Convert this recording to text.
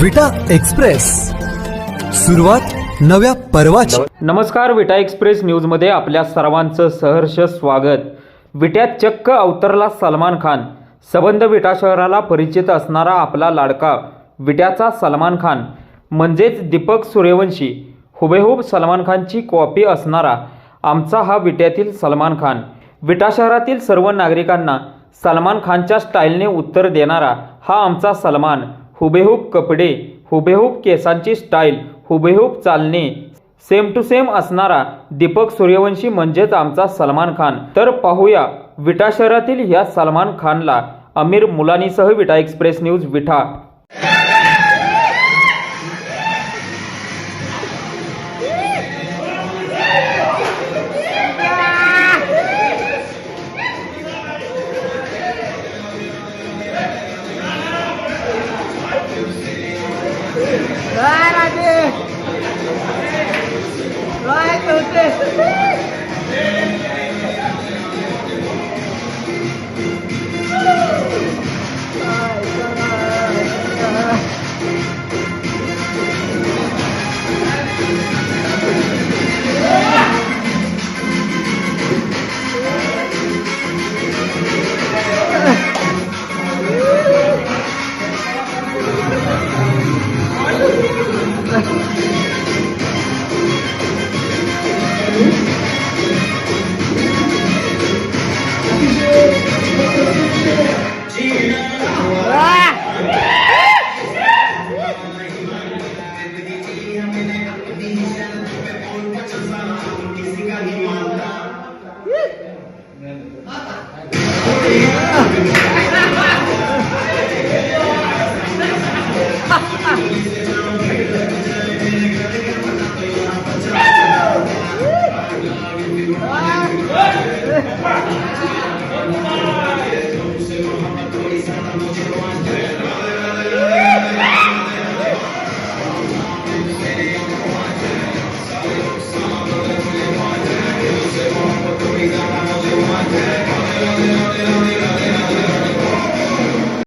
विटा एक्सप्रेस, सुरुवात नव्या पर्वाची। नमस्कार, विटा एक्सप्रेस न्यूजमध्ये आपल्या सर्वांचं सहर्ष स्वागत। विट्यात चक्क अवतरला सलमान खान। सबंध विटा शहराला परिचित असणारा आपला लाडका विट्याचा सलमान खान म्हणजेच दीपक सूर्यवंशी, हुबेहूब सलमान खानची कॉपी असणारा आमचा हा विट्यातील सलमान खान। विटा शहरातील सर्व नागरिकांना सलमान खानच्या स्टाईलने उत्तर देणारा हा आमचा सलमान। हुबेहूब कपडे, हुबेहूब केसांची स्टाईल, हुबेहूब चालणे, सेम टू सेम असणारा दीपक सूर्यवंशी म्हणजेच आमचा सलमान खान। तर पाहूया विटा शहरातील या सलमान खानला आमिर मुलानीसह विटा एक्सप्रेस न्यूज विटा।